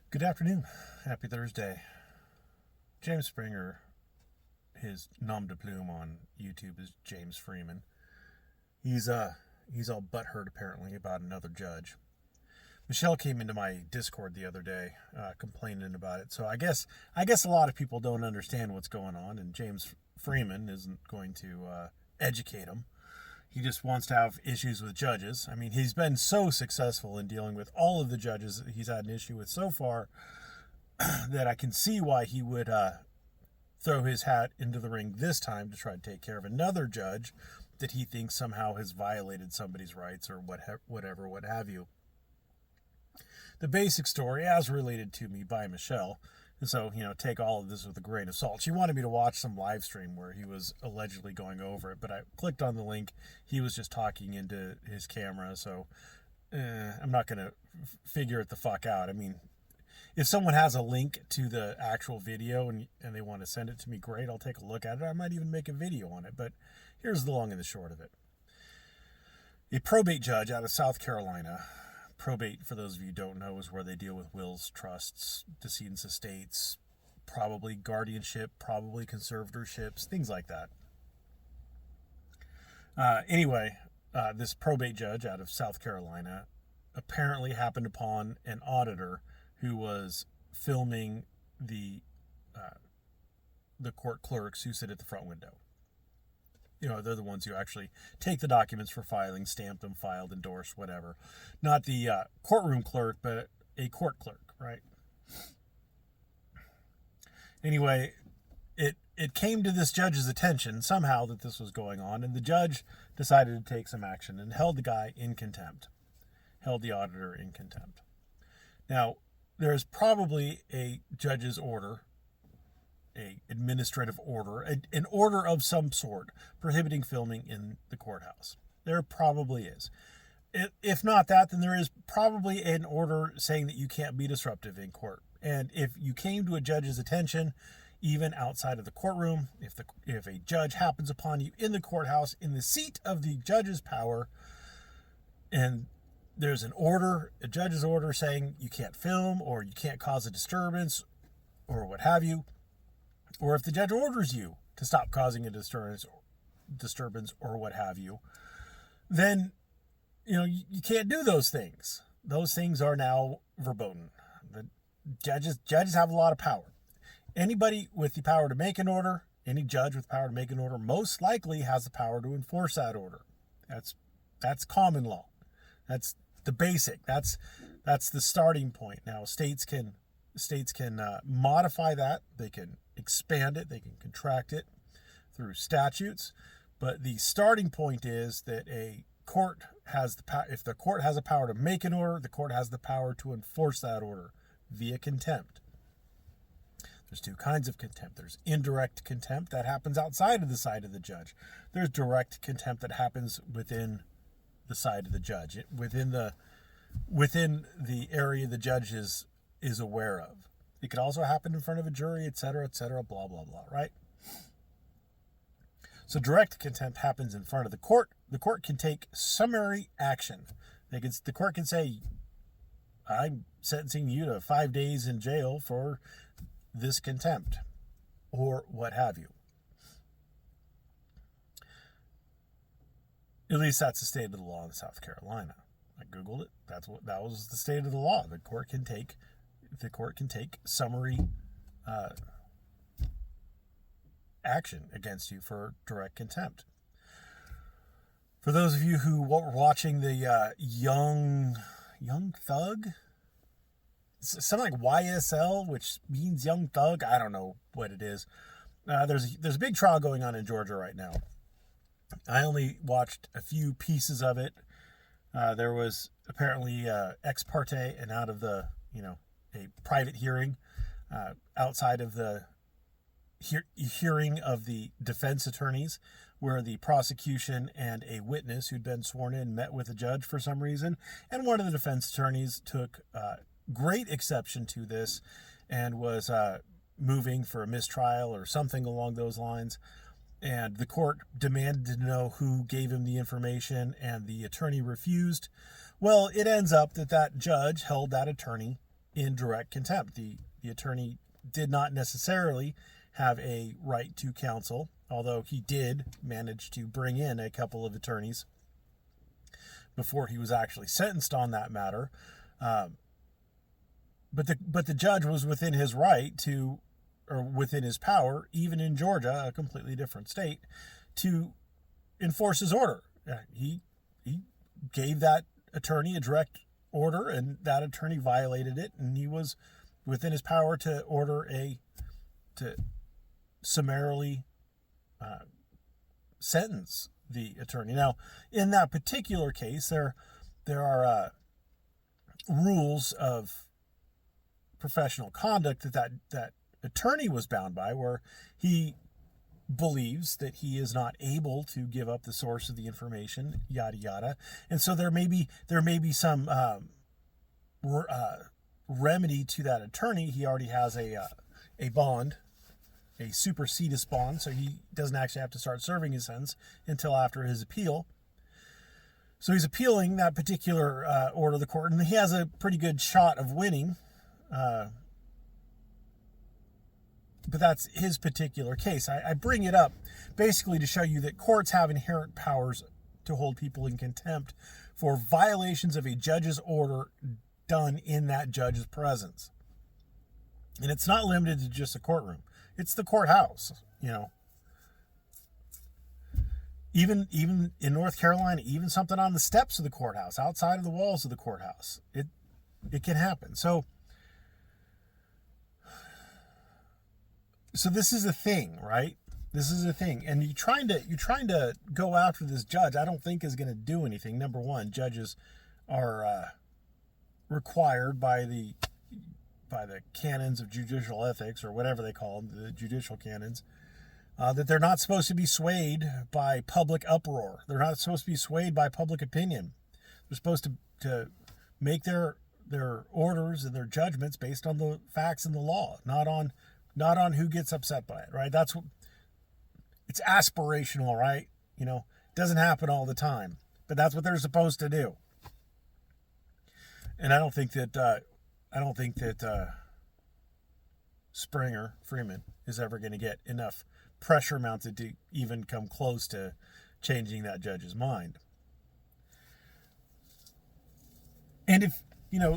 Good afternoon. Happy Thursday. James Springer, his nom de plume on YouTube is James Freeman. He's all butthurt apparently about another judge. Michelle came into my Discord the other day, complaining about it. So I guess a lot of people don't understand what's going on, and James Freeman isn't going to educate them. He just wants to have issues with judges. I mean, he's been so successful in dealing with all of the judges that he's had an issue with so far that I can see why he would throw his hat into the ring this time to try to take care of another judge that he thinks somehow has violated somebody's rights or whatever, what have you. The basic story, as related to me by Michelle, and so, take all of this with a grain of salt. She wanted me to watch some live stream where he was allegedly going over it, but I clicked on the link. He was just talking into his camera, so I'm not going to figure it the fuck out. I mean, if someone has a link to the actual video and they want to send it to me, great, I'll take a look at it. I might even make a video on it, but here's the long and the short of it. A probate judge out of South Carolina. Probate, for those of you who don't know, is where they deal with wills, trusts, decedents' estates, probably guardianship, probably conservatorships, things like that. Anyway, this probate judge out of South Carolina apparently happened upon an auditor who was filming the court clerks who sit at the front window. They're the ones who actually take the documents for filing, stamp them, filed, endorsed, whatever. Not the courtroom clerk, but a court clerk, right? Anyway, it came to this judge's attention somehow that this was going on, and the judge decided to take some action and held the guy in contempt, held the auditor in contempt. Now, there's probably a judge's order, a administrative order, an order of some sort prohibiting filming in the courthouse. There probably is. If not that, then there is probably an order saying that you can't be disruptive in court. And if you came to a judge's attention, even outside of the courtroom, if a judge happens upon you in the courthouse, in the seat of the judge's power, and there's an order, a judge's order saying you can't film or you can't cause a disturbance or what have you, or if the judge orders you to stop causing a disturbance or what have you, then, you can't do those things. Those things are now verboten. The judges have a lot of power. Anybody with the power to make an order, any judge with power to make an order, most likely has the power to enforce that order. That's common law. That's the basic. That's the starting point. Now, states can modify that. They can expand it. They can contract it through statutes. But the starting point is that a court has the power. If the court has a power to make an order, the court has the power to enforce that order via contempt. There's two kinds of contempt. There's indirect contempt that happens outside of the side of the judge. There's direct contempt that happens within the side of the judge, within the area the judge is aware of. It could also happen in front of a jury, etc., blah, blah, blah, right? So direct contempt happens in front of the court. The court can take summary action. The court can say, I'm sentencing you to 5 days in jail for this contempt, or what have you. At least that's the state of the law in South Carolina. I Googled it. That was the state of the law. The court can take summary action against you for direct contempt. For those of you who were watching the Young Thug, something like YSL, which means Young Thug, I don't know what it is. There's a big trial going on in Georgia right now. I only watched a few pieces of it. There was apparently ex parte and out of the, a private hearing outside of the hearing of the defense attorneys, where the prosecution and a witness who'd been sworn in met with a judge for some reason. And one of the defense attorneys took great exception to this and was moving for a mistrial or something along those lines. And the court demanded to know who gave him the information, and the attorney refused. Well, it ends up that judge held that attorney in direct contempt. The attorney did not necessarily have a right to counsel, although he did manage to bring in a couple of attorneys before he was actually sentenced on that matter. But the judge was within his right to, or within his power, even in Georgia, a completely different state, to enforce his order. He gave that attorney a direct order, and that attorney violated it, and he was within his power to order to summarily sentence the attorney. Now, in that particular case, there are rules of professional conduct that attorney was bound by, where he believes that he is not able to give up the source of the information, yada yada, and so there may be some remedy to that attorney. He already has a bond, a supersedis bond, so he doesn't actually have to start serving his sentence until after his appeal. So he's appealing that particular order of the court, and he has a pretty good shot of winning. But that's his particular case. I bring it up basically to show you that courts have inherent powers to hold people in contempt for violations of a judge's order done in that judge's presence. And it's not limited to just a courtroom. It's the courthouse, Even in North Carolina, even something on the steps of the courthouse, outside of the walls of the courthouse, it can happen. So this is a thing, right? This is a thing, and you're trying to go after this judge. I don't think is going to do anything. Number one, judges are required by the canons of judicial ethics, or whatever they call them, the judicial canons, that they're not supposed to be swayed by public uproar. They're not supposed to be swayed by public opinion. They're supposed to make their orders and their judgments based on the facts and the law, not on who gets upset by it, right? That's what it's aspirational, right? It doesn't happen all the time, but that's what they're supposed to do. And I don't think that Freeman is ever going to get enough pressure mounted to even come close to changing that judge's mind. And if,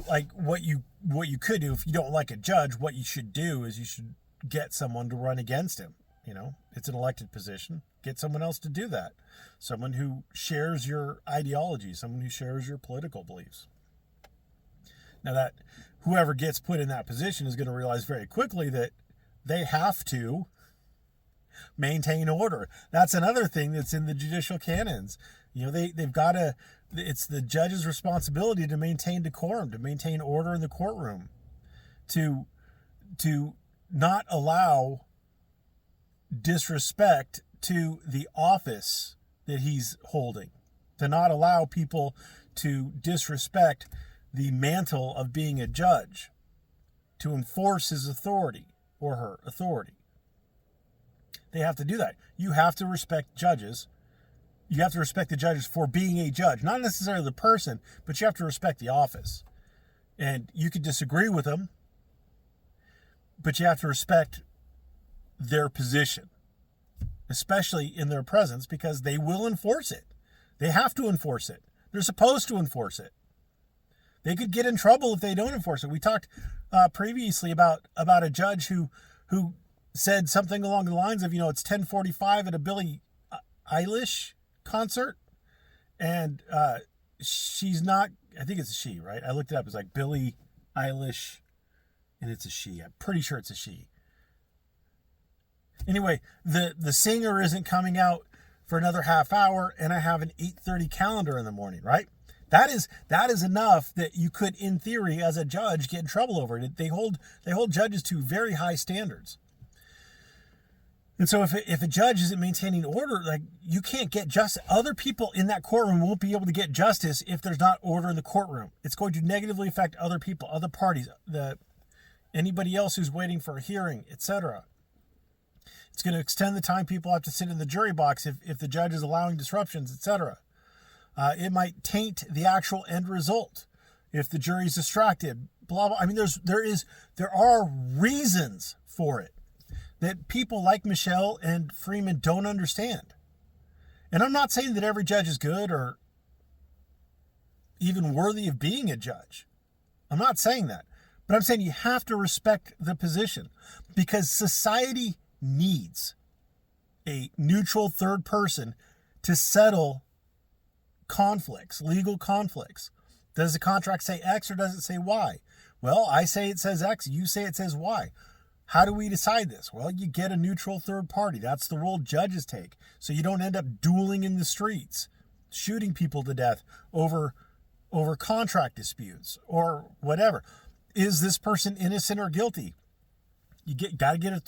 like what you could do, if you don't like a judge, what you should do is you should get someone to run against him. It's an elected position. Get someone else to do that. Someone who shares your ideology, someone who shares your political beliefs. Now, that whoever gets put in that position is going to realize very quickly that they have to maintain order. That's another thing that's in the judicial canons. They've got to, it's the judge's responsibility to maintain decorum, to maintain order in the courtroom, to not allow disrespect to the office that he's holding, to not allow people to disrespect the mantle of being a judge, to enforce his authority or her authority. They have to do that. You have to respect judges. You have to respect the judges for being a judge, not necessarily the person, but you have to respect the office. And you could disagree with them, but you have to respect their position, especially in their presence, because they will enforce it. They have to enforce it. They're supposed to enforce it. They could get in trouble if they don't enforce it. We talked previously about a judge who said something along the lines of, it's 10:45 at a Billie Eilish concert, and she's not. I think it's a she, right? I looked it up. It's like Billie Eilish, and it's a she. I'm pretty sure it's a she. Anyway, the singer isn't coming out for another half hour, and I have an 8:30 calendar in the morning, right? That is enough that you could, in theory, as a judge, get in trouble over it. They hold judges to very high standards. And so if a judge isn't maintaining order, like, you can't get justice. Other people in that courtroom won't be able to get justice if there's not order in the courtroom. It's going to negatively affect other people, other parties, anybody else who's waiting for a hearing, etc. It's going to extend the time people have to sit in the jury box if the judge is allowing disruptions, etc. It might taint the actual end result if the jury's distracted blah, blah. I mean, there are reasons for it that people like Michelle and Freeman don't understand. And I'm not saying that every judge is good or even worthy of being a judge. I'm not saying that. But I'm saying you have to respect the position, because society needs a neutral third person to settle conflicts, legal conflicts. Does the contract say X or does it say Y? Well, I say it says X, you say it says Y. How do we decide this? Well, you get a neutral third party. That's the role judges take. So you don't end up dueling in the streets, shooting people to death over contract disputes or whatever. Is this person innocent or guilty? You got to get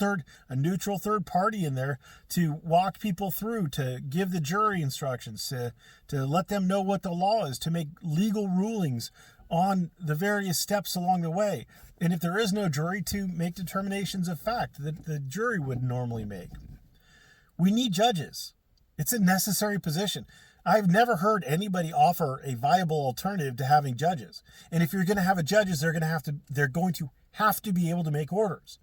a neutral third party in there to walk people through, to give the jury instructions, to let them know what the law is, to make legal rulings on the various steps along the way. And if there is no jury, to make determinations of fact that the jury would normally make. We need judges. It's a necessary position. I've never heard anybody offer a viable alternative to having judges. And if you're going to have a judges, they're going to have to be able to make orders.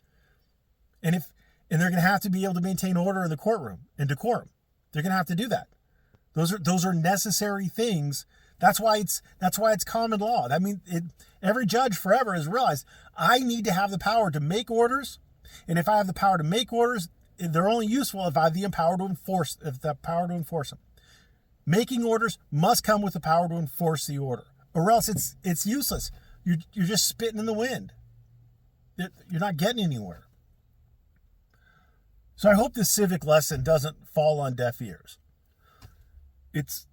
And they're going to have to be able to maintain order in the courtroom and decorum. They're going to have to do that. Those are necessary things. That's why it's common law. I mean, every judge forever has realized I need to have the power to make orders. And if I have the power to make orders, they're only useful if I have the power to enforce them. Making orders must come with the power to enforce the order, or else it's useless. You're just spitting in the wind. You're not getting anywhere. So I hope this civic lesson doesn't fall on deaf ears. It's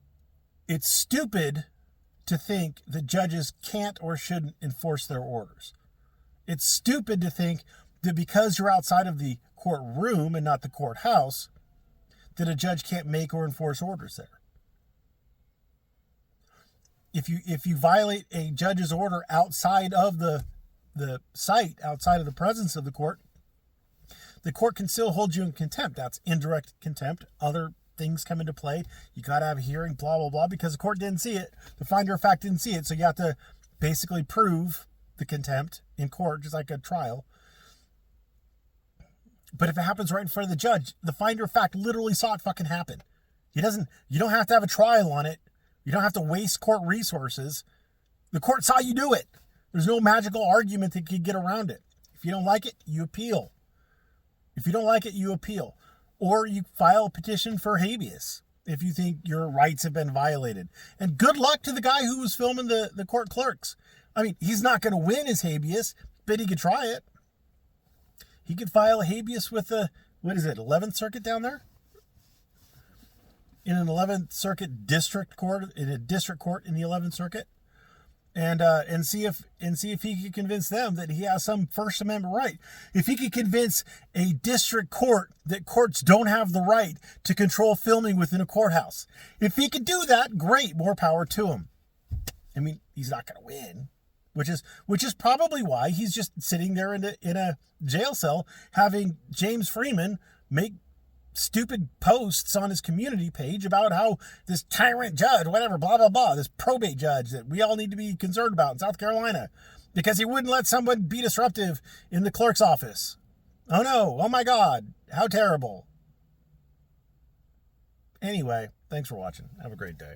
stupid to think that judges can't or shouldn't enforce their orders. It's stupid to think that because you're outside of the courtroom and not the courthouse, that a judge can't make or enforce orders there. If you violate a judge's order outside of the site, outside of the presence of the court can still hold you in contempt. That's indirect contempt. Other things come into play. You got to have a hearing, blah, blah, blah, because the court didn't see it. The finder of fact didn't see it. So you have to basically prove the contempt in court, just like a trial. But if it happens right in front of the judge, the finder of fact literally saw it fucking happen. You don't have to have a trial on it. You don't have to waste court resources. The court saw you do it. There's no magical argument that could get around it. If you don't like it, you appeal. Or you file a petition for habeas if you think your rights have been violated. And good luck to the guy who was filming the court clerks. I mean, he's not going to win his habeas, but he could try it. He could file a habeas with 11th Circuit down there? In an 11th Circuit district court, in a district court in the 11th Circuit, and see if he could convince them that he has some First Amendment right. If he could convince a district court that courts don't have the right to control filming within a courthouse, if he could do that, great, more power to him. I mean, he's not going to win, which is probably why he's just sitting there in a jail cell having James Freeman make stupid posts on his community page about how this tyrant judge, whatever, blah, blah, blah, this probate judge that we all need to be concerned about in South Carolina because he wouldn't let someone be disruptive in the clerk's office. Oh no, oh my God, how terrible. Anyway, thanks for watching. Have a great day.